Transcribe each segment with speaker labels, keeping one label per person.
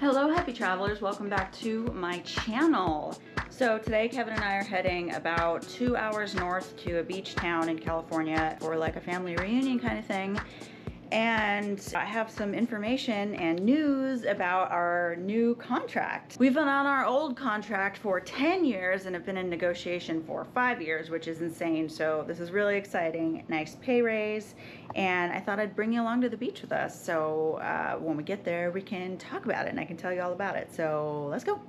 Speaker 1: Hello happy travelers, welcome back to my channel. So today Kevin and I are heading about 2 hours north to a beach town in California for like a family reunion kind of thing. And I have some information and news about our new contract. We've been on our old contract for 10 years and have been in negotiation for 5 years, which is insane. So this is really exciting, nice pay raise, and I thought I'd bring you along to the beach with us. So when we get there, we can talk about it and I can tell you all about it. So let's go.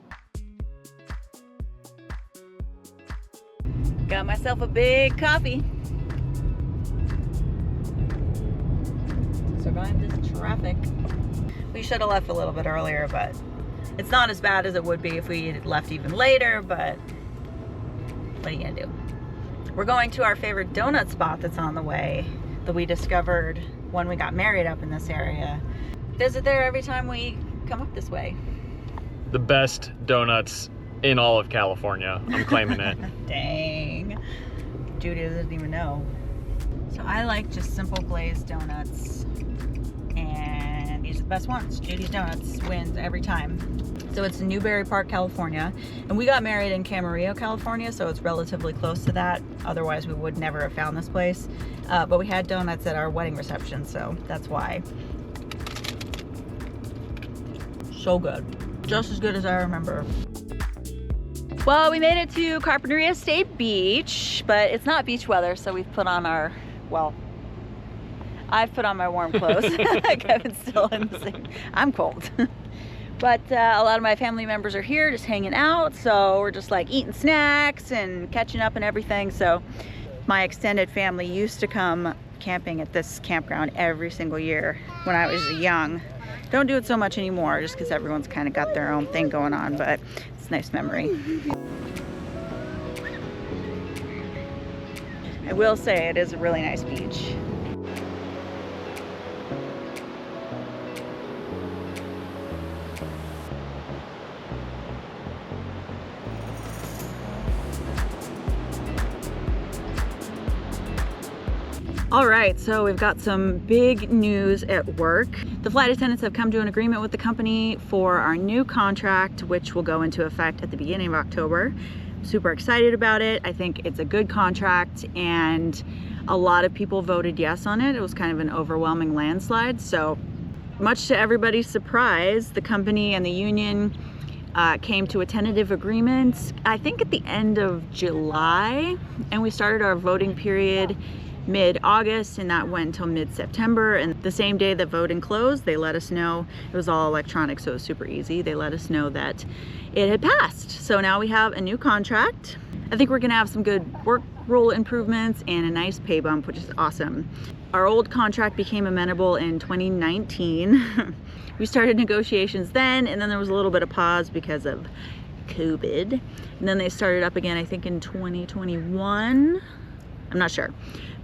Speaker 1: Got myself a big coffee. Survive this traffic. We should have left a little bit earlier, but it's not as bad as it would be if we had left even later, but what are you gonna do? We're going to our favorite donut spot that's on the way that we discovered when we got married up in this area. Visit there every time we come up this way.
Speaker 2: The best donuts in all of California. I'm claiming it.
Speaker 1: Dang. Judy doesn't even know. So I like just simple glazed donuts. And these are the best ones. Judy's Donuts wins every time. So it's in Newberry Park, California. And we got married in Camarillo, California, so it's relatively close to that. Otherwise, we would never have found this place. But we had donuts at our wedding reception, so that's why. So good. Just as good as I remember. Well, we made it to Carpinteria State Beach, but it's not beach weather, so we've put on our, well, I've put on my warm clothes. Kevin's still in the same. I'm cold. But a lot of my family members are here just hanging out. So we're just like eating snacks and catching up and everything. So my extended family used to come camping at this campground every single year when I was young. Don't do it so much anymore just because everyone's kind of got their own thing going on, but it's a nice memory. I will say it is a really nice beach. All right, so we've got some big news at work. The flight attendants have come to an agreement with the company for our new contract, which will go into effect at the beginning of October. Super excited about it. I think it's a good contract and a lot of people voted yes on it. It was kind of an overwhelming landslide. So much to everybody's surprise, the company and the union came to a tentative agreement, I think at the end of July, and we started our voting period mid-August, and that went until mid-September. And the same day that voting closed, they let us know, it was all electronic, so it was super easy. They let us know that it had passed. So now we have a new contract. I think we're gonna have some good work rule improvements and a nice pay bump, which is awesome. Our old contract became amenable in 2019. We started negotiations then, and then there was a little bit of pause because of COVID. And then they started up again, I think in 2021. I'm not sure.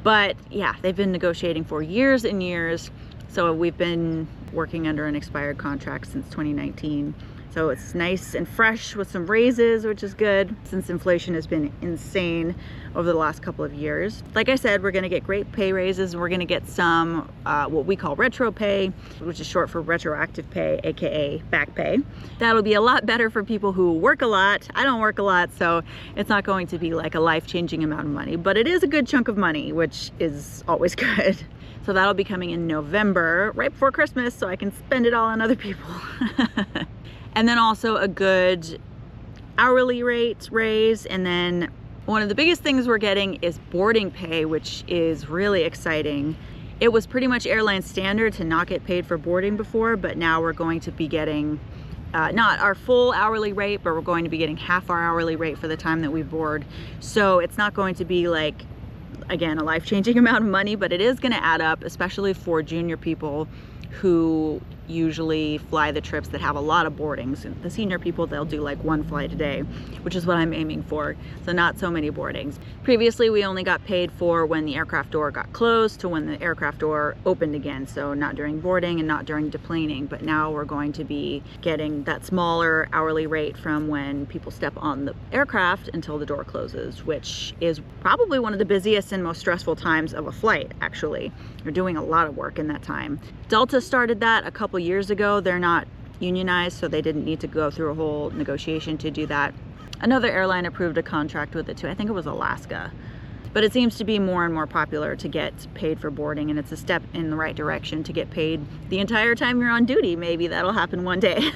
Speaker 1: But yeah, they've been negotiating for years and years. So we've been working under an expired contract since 2019. So it's nice and fresh with some raises, which is good since inflation has been insane over the last couple of years. Like I said, we're gonna get great pay raises. We're gonna get some what we call retro pay, which is short for retroactive pay, AKA back pay. That'll be a lot better for people who work a lot. I don't work a lot, so it's not going to be like a life-changing amount of money, but it is a good chunk of money, which is always good. So that'll be coming in November, right before Christmas, so I can spend it all on other people. And then also a good hourly rate raise. And then one of the biggest things we're getting is boarding pay, which is really exciting. It was pretty much airline standard to not get paid for boarding before, but now we're going to be getting not our full hourly rate, but we're going to be getting half our hourly rate for the time that we board. So it's not going to be like, again, a life-changing amount of money, but it is gonna add up, especially for junior people who usually fly the trips that have a lot of boardings. The senior people, they'll do like one flight a day, which is what I'm aiming for. So not so many boardings. Previously, we only got paid for when the aircraft door got closed to when the aircraft door opened again. So not during boarding and not during deplaning, but now we're going to be getting that smaller hourly rate from when people step on the aircraft until the door closes, which is probably one of the busiest and most stressful times of a flight, actually. You're doing a lot of work in that time. Delta started that a couple years ago. They're not unionized, so they didn't need to go through a whole negotiation to do that. Another airline approved a contract with it too. I think it was Alaska. But it seems to be more and more popular to get paid for boarding, and it's a step in the right direction to get paid the entire time you're on duty. Maybe that'll happen one day.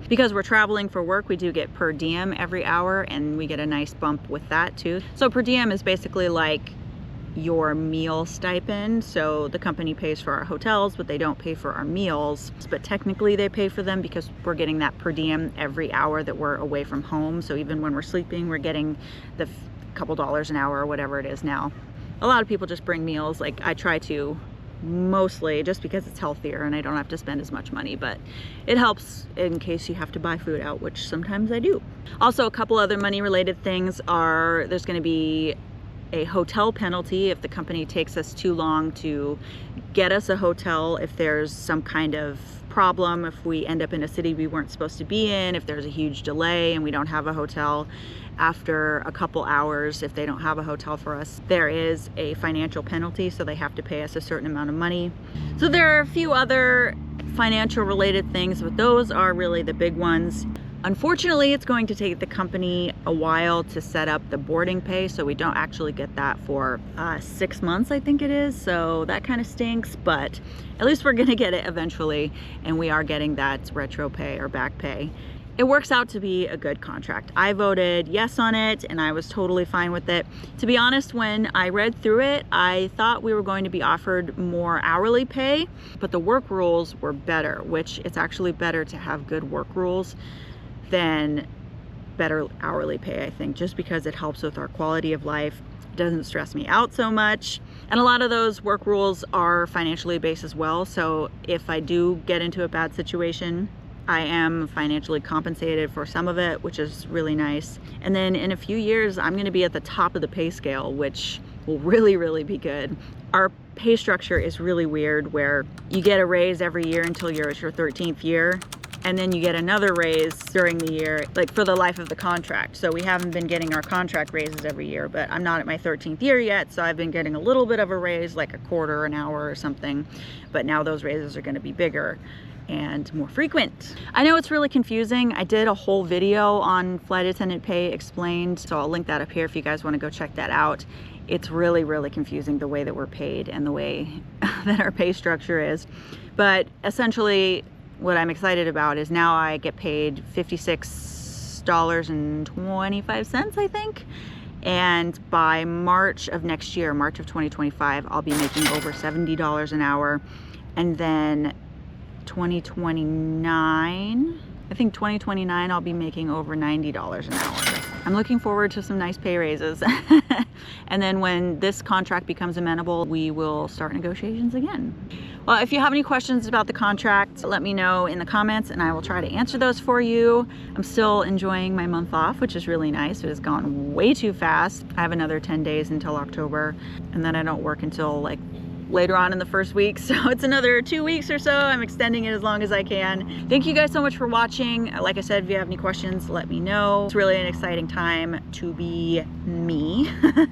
Speaker 1: Because we're traveling for work, we do get per diem every hour, and we get a nice bump with that too. So per diem is basically like your meal stipend. So the company pays for our hotels, but they don't pay for our meals. But technically they pay for them because we're getting that per diem every hour that we're away from home. So even when we're sleeping, we're getting the couple dollars an hour or whatever it is now. A lot of people just bring meals. Like I try to, mostly just because it's healthier and I don't have to spend as much money, but it helps in case you have to buy food out, which sometimes I do. Also, a couple other money related things are there's going to be a hotel penalty if the company takes us too long to get us a hotel, if there's some kind of problem, if we end up in a city we weren't supposed to be in, if there's a huge delay and we don't have a hotel after a couple hours, if they don't have a hotel for us, there is a financial penalty, so they have to pay us a certain amount of money. So there are a few other financial related things, but those are really the big ones. Unfortunately, it's going to take the company a while to set up the boarding pay, so we don't actually get that for 6 months, I think it is. So that kind of stinks, but at least we're gonna get it eventually, and we are getting that retro pay or back pay. It works out to be a good contract. I voted yes on it, and I was totally fine with it. To be honest, when I read through it, I thought we were going to be offered more hourly pay, but the work rules were better, which it's actually better to have good work rules than better hourly pay, I think, just because it helps with our quality of life. It doesn't stress me out so much. And a lot of those work rules are financially based as well. So if I do get into a bad situation, I am financially compensated for some of it, which is really nice. And then in a few years, I'm gonna be at the top of the pay scale, which will really, really be good. Our pay structure is really weird, where you get a raise every year until you're at your 13th year, and then you get another raise during the year, like for the life of the contract. So we haven't been getting our contract raises every year, but I'm not at my 13th year yet, so I've been getting a little bit of a raise, like a quarter an hour or something, but now those raises are gonna be bigger and more frequent. I know it's really confusing. I did a whole video on flight attendant pay explained, so I'll link that up here if you guys want to go check that out. It's really, really confusing the way that we're paid and the way that our pay structure is. But essentially, what I'm excited about is now I get paid $56.25, I think. And by March of next year, March of 2025, I'll be making over $70 an hour. And then 2029, I think 2029, I'll be making over $90 an hour. I'm looking forward to some nice pay raises. And then when this contract becomes amenable, we will start negotiations again. Well, if you have any questions about the contract, let me know in the comments and I will try to answer those for you. I'm still enjoying my month off, which is really nice. It has gone way too fast. I have another 10 days until October, and then I don't work until like later on in the first week, so it's another 2 weeks or so. I'm extending it as long as I can. Thank you guys so much for watching. Like I said, if you have any questions, let me know. It's really an exciting time to be me,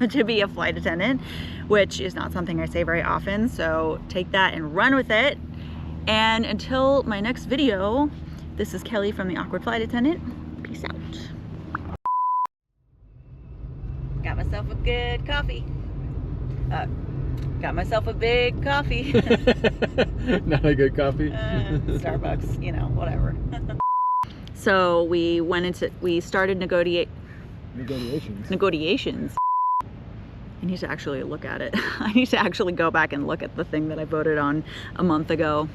Speaker 1: to be a flight attendant, which is not something I say very often, so take that and run with it. And until my next video, this is Kelly from the Awkward Flight Attendant. Peace out. Got myself a good coffee. Got myself a big coffee.
Speaker 2: Not a good coffee.
Speaker 1: Starbucks, you know, whatever. So we started negotiations. I need to actually look at it. I need to actually go back and look at the thing that I voted on a month ago.